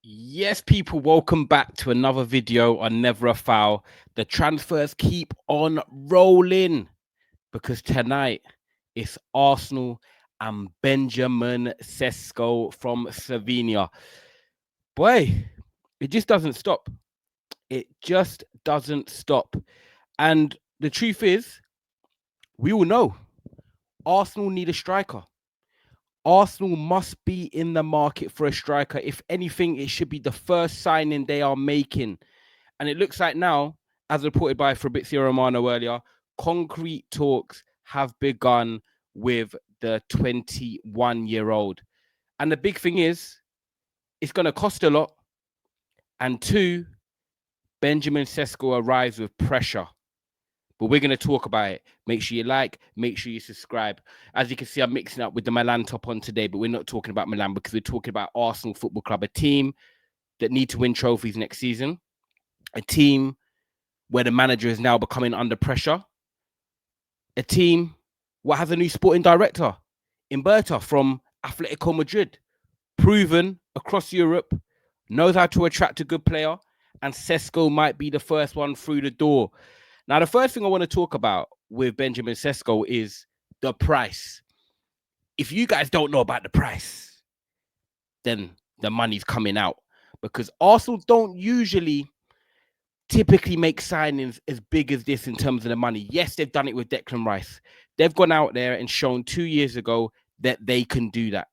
Yes, people, welcome back to another video on Never a Foul. The transfers keep on rolling because tonight it's Arsenal and Benjamin Sesko from Slovenia. Boy, it just doesn't stop. It just doesn't stop. And the truth is, we all know Arsenal need a striker. Arsenal must be in the market for a striker. If anything, it should be the first signing they are making. And it looks like now, as reported by Fabrizio Romano earlier, concrete talks have begun with the 21-year-old. And the big thing is, it's going to cost a lot. And two, Benjamin Sesko arrives with pressure. But we're going to talk about it. Make sure you like, make sure you subscribe. As you can see, I'm mixing up with the Milan top on today, but we're not talking about Milan because we're talking about Arsenal Football Club, a team that need to win trophies next season, a team where the manager is now becoming under pressure, a team what has a new sporting director, Imberta from Atletico Madrid, proven across Europe, knows how to attract a good player, and Sesko might be the first one through the door. Now, the first thing I want to talk about with Benjamin Sesko is the price. If you guys don't know about the price, then the money's coming out because Arsenal don't usually typically make signings as big as this in terms of the money. Yes, they've done it with Declan Rice. They've gone out there and shown 2 years ago that they can do that.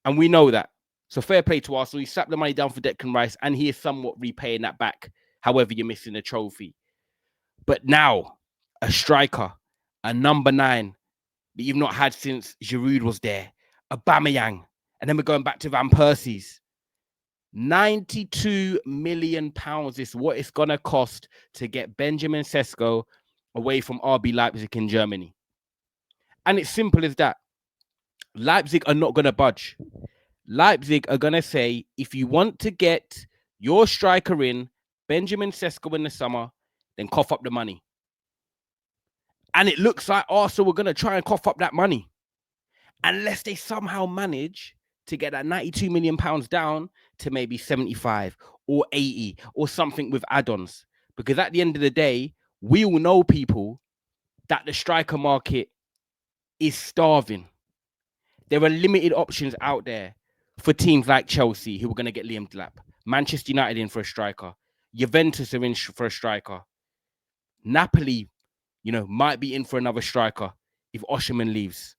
And we know that. So fair play to Arsenal. He slapped the money down for Declan Rice and he is somewhat repaying that back, however you're missing a trophy. But now, a striker, a number 9 that you've not had since Giroud was there, Aubameyang, and then we're going back to Van Persie's. £92 million is what it's going to cost to get Benjamin Sesko away from RB Leipzig in Germany. And it's simple as that. Leipzig are not going to budge. Leipzig are going to say, if you want to get your striker in, Benjamin Sesko in the summer, then cough up the money. And it looks like Arsenal are going to try and cough up that money. Unless they somehow manage to get that £92 million down to maybe 75 or 80 or something with add-ons. Because at the end of the day, we all know, people, that the striker market is starving. There are limited options out there for teams like Chelsea, who are going to get Liam Delap, Manchester United in for a striker, Juventus are in for a striker, Napoli, might be in for another striker if Osimhen leaves.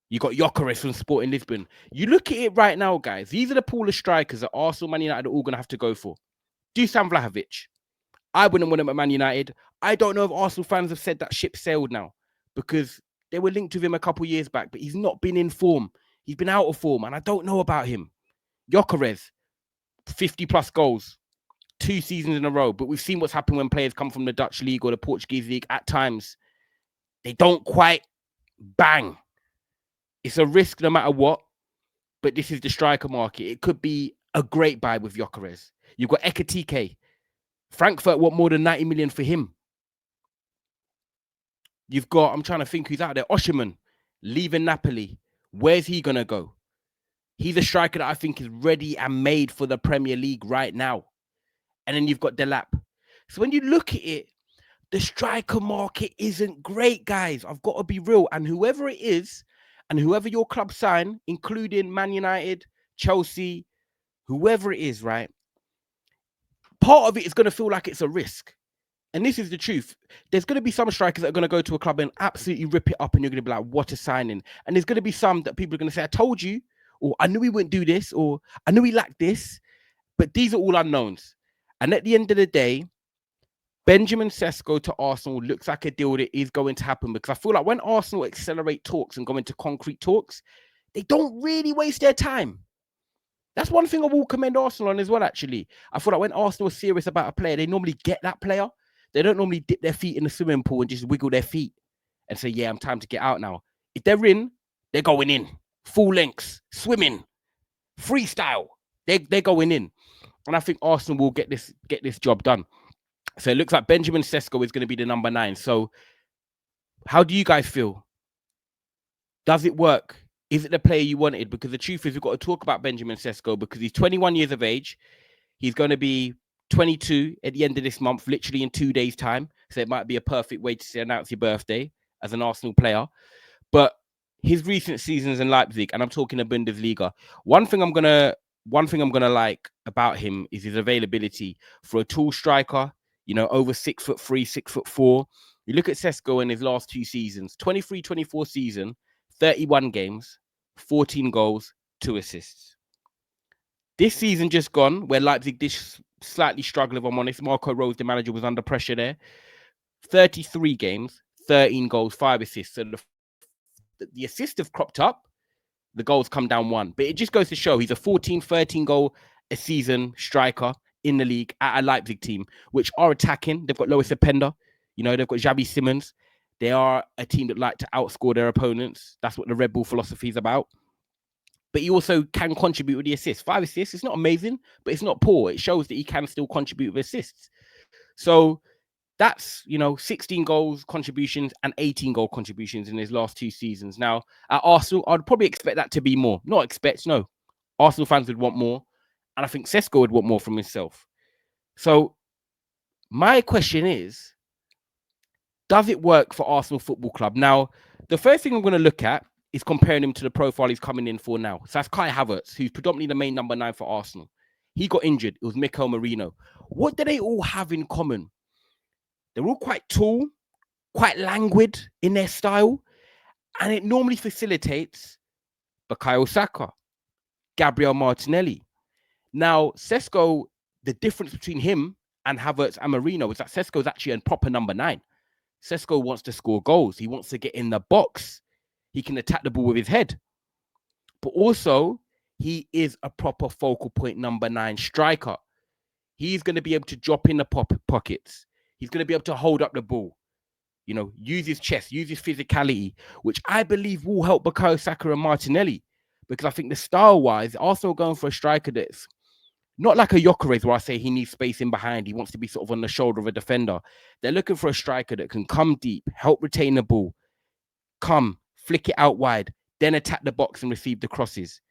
You got Gyökeres from Sporting Lisbon. You look at it right now, guys. These are the pool of strikers that Arsenal, Man United are all going to have to go for. Dusan Vlahovic. I wouldn't want him at Man United. I don't know if Arsenal fans have said that ship sailed now because they were linked with him a couple years back, but he's not been in form. He's been out of form, and I don't know about him. Gyökeres, 50-plus goals, 2 seasons in a row. But we've seen what's happened when players come from the Dutch league or the Portuguese league. At times, they don't quite bang. It's a risk no matter what, but this is the striker market. It could be a great buy with Gyökeres. You've got Ekitike. Frankfurt want more than 90 million for him. You've got, I'm trying to think who's out there, Osimhen, leaving Napoli. Where's he going to go? He's a striker that I think is ready and made for the Premier League right now. And then you've got Delap. So when you look at it, the striker market isn't great, guys. I've got to be real. And whoever it is, and whoever your club sign, including Man United, Chelsea, whoever it is, right? Part of it is going to feel like it's a risk. And this is the truth. There's going to be some strikers that are going to go to a club and absolutely rip it up, and you're going to be like, what a signing. And there's going to be some that people are going to say, I told you, or I knew he wouldn't do this, or I knew he lacked this. But these are all unknowns. And at the end of the day, Benjamin Sesko to Arsenal looks like a deal that is going to happen, because I feel like when Arsenal accelerate talks and go into concrete talks, they don't really waste their time. That's one thing I will commend Arsenal on as well, actually. I feel like when Arsenal are serious about a player, they normally get that player. They don't normally dip their feet in the swimming pool and just wiggle their feet and say, yeah, I'm time to get out now. If they're in, they're going in. Full lengths, swimming, freestyle. They're going in. And I think Arsenal will get this job done. So it looks like Benjamin Sesko is going to be the number 9. So how do you guys feel? Does it work? Is it the player you wanted? Because the truth is, we've got to talk about Benjamin Sesko because he's 21 years of age. He's going to be 22 at the end of this month, literally in 2 days' time. So it might be a perfect way to announce your birthday as an Arsenal player. But his recent seasons in Leipzig, and I'm talking the Bundesliga, one thing I'm gonna like about him is his availability for a tall striker. You know, over 6'3", 6'4". You look at Sesko in his last 2 seasons, 23-24 season, 31 games, 14 goals, 2 assists. This season just gone, where Leipzig did slightly struggle, if I'm honest. Marco Rose, the manager, was under pressure there. 33 games, 13 goals, 5 assists. So the assists have cropped up. The goals come down 1. But it just goes to show he's a 14, 13 goal a season striker in the league at a Leipzig team, which are attacking. They've got Lois Openda. You know, they've got Xabi Simons. They are a team that like to outscore their opponents. That's what the Red Bull philosophy is about. But he also can contribute with the assists. 5 assists. It's not amazing, but it's not poor. It shows that he can still contribute with assists. So that's, 16 goals contributions and 18 goal contributions in his last 2 seasons. Now, at Arsenal, I'd probably expect that to be more. Not expect, no. Arsenal fans would want more. And I think Sesko would want more from himself. So my question is, does it work for Arsenal Football Club? Now, the first thing I'm going to look at is comparing him to the profile he's coming in for now. So that's Kai Havertz, who's predominantly the main number 9 for Arsenal. He got injured. It was Mikel Merino. What do they all have in common? They're all quite tall, quite languid in their style, and it normally facilitates Bukayo Saka, Gabriel Martinelli. Now, Sesko, the difference between him and Havertz and Merino is that Sesko is actually a proper number 9. Sesko wants to score goals. He wants to get in the box. He can attack the ball with his head. But also, he is a proper focal point number 9 striker. He's going to be able to drop in the pockets. He's going to be able to hold up the ball. Use his chest, use his physicality, which I believe will help Bukayo Saka and Martinelli. Because I think the style-wise, Arsenal going for a striker that's not like a Gyökeres where I say he needs space in behind. He wants to be sort of on the shoulder of a defender. They're looking for a striker that can come deep, help retain the ball, flick it out wide, then attack the box and receive the crosses.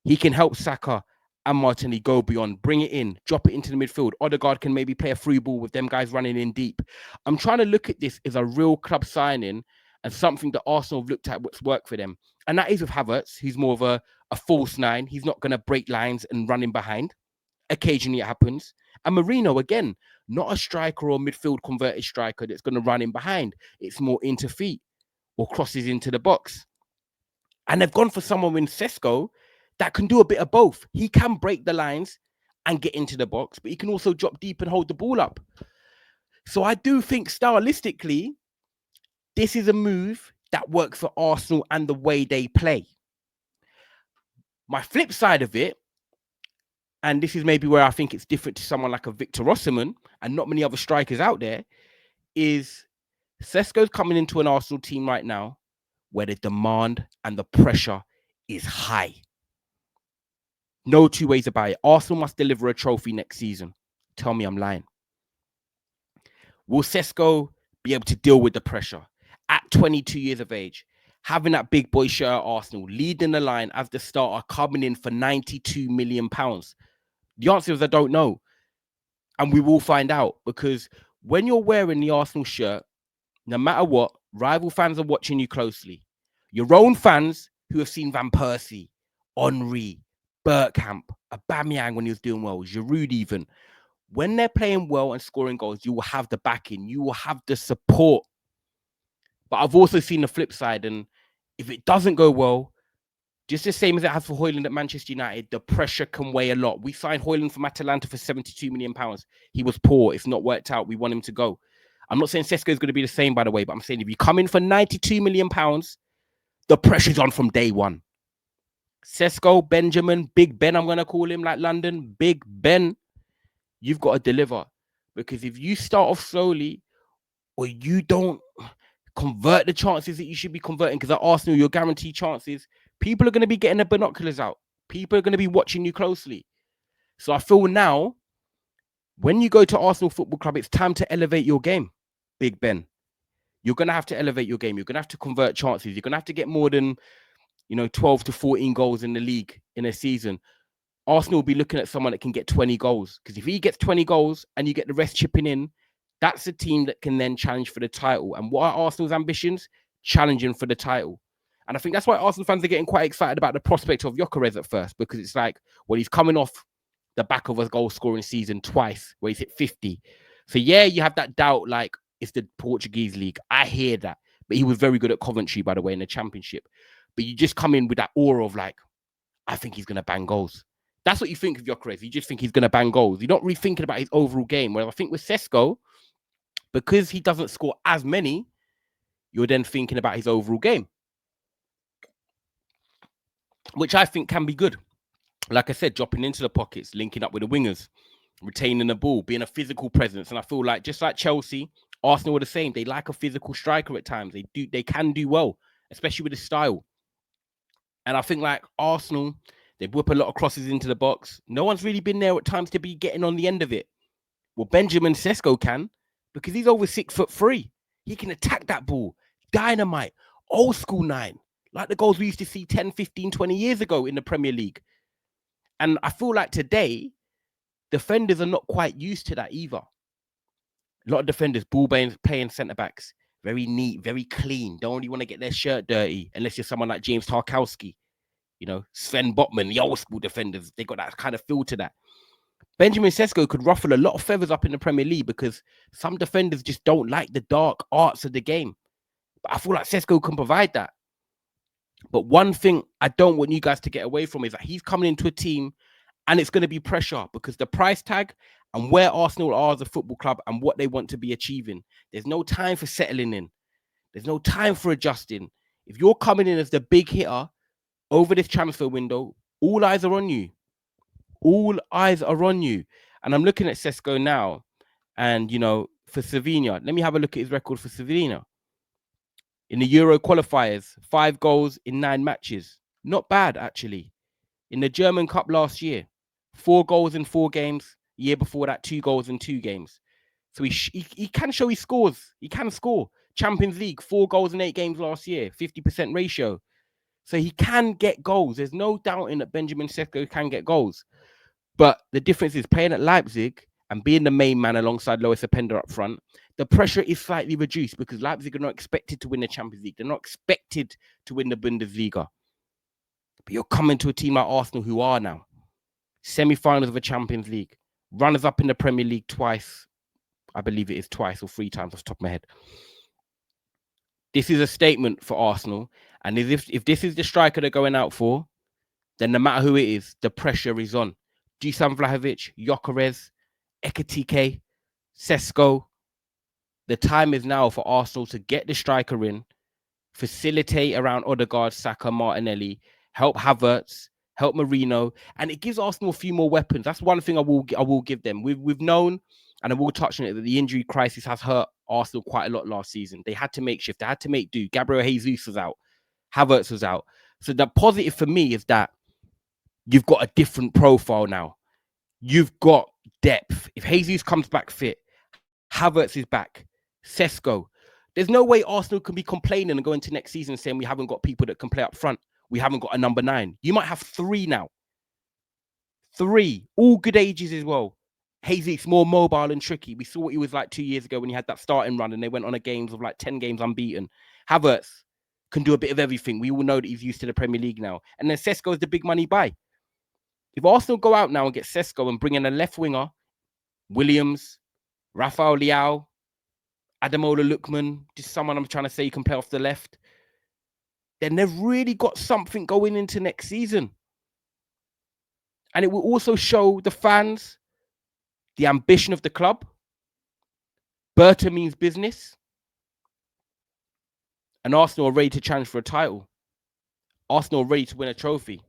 He can help Saka and Martinelli go beyond, bring it in, drop it into the midfield. Odegaard can maybe play a free ball with them guys running in deep. I'm trying to look at this as a real club signing and something that Arsenal have looked at what's worked for them. And that is with Havertz, who's more of a false 9. He's not going to break lines and run in behind. Occasionally it happens. And Merino, again, not a striker or midfield converted striker that's going to run in behind. It's more into feet or crosses into the box. And they've gone for someone in Sesko that can do a bit of both. He can break the lines and get into the box, but he can also drop deep and hold the ball up. So I do think stylistically, this is a move that works for Arsenal and the way they play. My flip side of it, and this is maybe where I think it's different to someone like a Victor Osimhen and not many other strikers out there, is Sesko's coming into an Arsenal team right now where the demand and the pressure is high. No 2 ways about it. Arsenal must deliver a trophy next season. Tell me I'm lying. Will Sesko be able to deal with the pressure at 22 years of age, having that big boy shirt at Arsenal, leading the line as the starter, coming in for £92 million? The answer is I don't know. And we will find out, because when you're wearing the Arsenal shirt, no matter what, rival fans are watching you closely. Your own fans who have seen Van Persie, Henry, Bergkamp, Aubameyang when he was doing well, Giroud even. When they're playing well and scoring goals, you will have the backing. You will have the support. But I've also seen the flip side. And if it doesn't go well, just the same as it has for Højlund at Manchester United, the pressure can weigh a lot. We signed Højlund from Atalanta for £72 million. He was poor. It's not worked out. We want him to go. I'm not saying Sesko is going to be the same, by the way, but I'm saying if you come in for £92 million, the pressure's on from day one. Sesko, Benjamin, Big Ben, I'm going to call him like London, Big Ben, you've got to deliver. Because if you start off slowly or you don't convert the chances that you should be converting, because at Arsenal, you're guaranteed chances, people are going to be getting their binoculars out. People are going to be watching you closely. So I feel now, when you go to Arsenal Football Club, it's time to elevate your game, Big Ben. You're going to have to elevate your game. You're going to have to convert chances. You're going to have to get more than 12 to 14 goals in the league in a season. Arsenal will be looking at someone that can get 20 goals. Because if he gets 20 goals and you get the rest chipping in, that's a team that can then challenge for the title. And what are Arsenal's ambitions? Challenging for the title. And I think that's why Arsenal fans are getting quite excited about the prospect of Gyökeres at first, because it's like, well, he's coming off the back of a goal scoring season twice where he's hit 50. So yeah, you have that doubt, like it's the Portuguese league. I hear that. But he was very good at Coventry, by the way, in the championship. But you just come in with that aura of like, I think he's going to bang goals. That's what you think of Gyökeres. You just think he's going to bang goals. You're not really thinking about his overall game. Whereas I think with Sesko, because he doesn't score as many, you're then thinking about his overall game, which I think can be good. Like I said, dropping into the pockets, linking up with the wingers, retaining the ball, being a physical presence. And I feel like just like Chelsea, Arsenal are the same. They like a physical striker at times. They can do well, especially with the style. And I think like Arsenal, they whip a lot of crosses into the box. No one's really been there at times to be getting on the end of it. Well, Benjamin Sesko can, because he's over 6'3". He can attack that ball. Dynamite. Old school 9. Like the goals we used to see 10, 15, 20 years ago in the Premier League. And I feel like today, defenders are not quite used to that either. A lot of defenders, ball playing centre-backs, very neat, very clean. Don't really want to get their shirt dirty unless you're someone like James Tarkowski, Sven Botman, the old school defenders. They got that kind of feel to that. Benjamin Sesko could ruffle a lot of feathers up in the Premier League because some defenders just don't like the dark arts of the game. But I feel like Sesko can provide that. But one thing I don't want you guys to get away from is that he's coming into a team and it's going to be pressure because the price tag and where Arsenal are as a football club and what they want to be achieving, there's no time for settling in. There's no time for adjusting. If you're coming in as the big hitter over this transfer window, all eyes are on you. All eyes are on you. And I'm looking at Sesko now. And, for Sevilla, let me have a look at his record for Sevilla. In the Euro qualifiers, 5 goals in 9 matches. Not bad, actually. In the German Cup last year, 4 goals in 4 games. Year before that, 2 goals in 2 games. So he can show he scores. He can score. Champions League, 4 goals in 8 games last year. 50% ratio. So he can get goals. There's no doubting that Benjamin Sesko can get goals. But the difference is playing at Leipzig and being the main man alongside Lois Openda up front, the pressure is slightly reduced because Leipzig are not expected to win the Champions League. They're not expected to win the Bundesliga. But you're coming to a team like Arsenal who are now. Semi-finals of the Champions League. Runners-up in the Premier League twice. I believe it is twice or 3 times off the top of my head. This is a statement for Arsenal. And if this is the striker they're going out for, then no matter who it is, the pressure is on. Dusan Vlahovic, Gyökeres, Ekitike, Sesko. The time is now for Arsenal to get the striker in, facilitate around Odegaard, Saka, Martinelli, help Havertz, help Marino, and it gives Arsenal a few more weapons. That's one thing I will give them. We've known, and I will touch on it, that the injury crisis has hurt Arsenal quite a lot last season. They had to make shift. They had to make do. Gabriel Jesus was out. Havertz was out. So the positive for me is that you've got a different profile now. You've got depth. If Jesus comes back fit, Havertz is back, Sesko. There's no way Arsenal can be complaining and go into next season saying we haven't got people that can play up front. We haven't got a number 9. You might have 3 now. 3, all good ages as well. Jesus more mobile and tricky. We saw what he was like 2 years ago when he had that starting run and they went on a games of like 10 games unbeaten. Havertz can do a bit of everything. We all know that he's used to the Premier League now. And then Sesko is the big money buy. If Arsenal go out now and get Sesko and bring in a left winger, Williams, Rafael Leao, Ademola Lookman, just someone I'm trying to say you can play off the left, then they've really got something going into next season. And it will also show the fans the ambition of the club. Berta means business. And Arsenal are ready to challenge for a title. Arsenal are ready to win a trophy.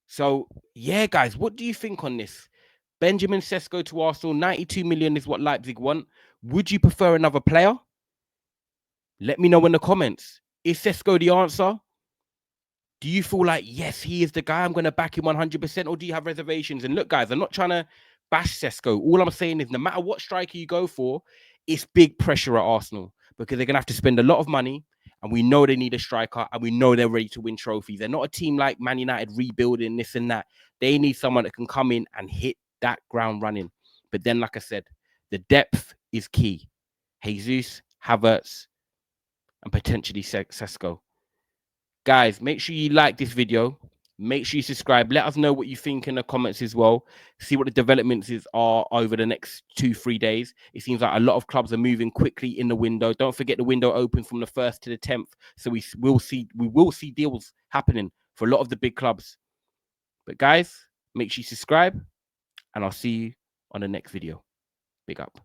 So, yeah, guys, what do you think on this? Benjamin Sesko to Arsenal, 92 million is what Leipzig want. Would you prefer another player? Let me know in the comments. Is Sesko the answer? Do you feel like, yes, he is the guy, I'm going to back him 100%, or do you have reservations? And look, guys, I'm not trying to bash Sesko. All I'm saying is no matter what striker you go for, it's big pressure at Arsenal because they're going to have to spend a lot of money. And we know they need a striker, and we know they're ready to win trophies. They're not a team like Man United rebuilding this and that. They need someone that can come in and hit that ground running. But then, like I said, the depth is key. Jesus, Havertz, and potentially Sesko. Guys, make sure you like this video. Make sure you subscribe. Let us know what you think in the comments as well. See what the developments are over the next 2-3 days. It seems like a lot of clubs are moving quickly in the window. Don't forget the window open from the 1st to the 10th. So we will see deals happening for a lot of the big clubs. But guys, make sure you subscribe, and I'll see you on the next video. Big up.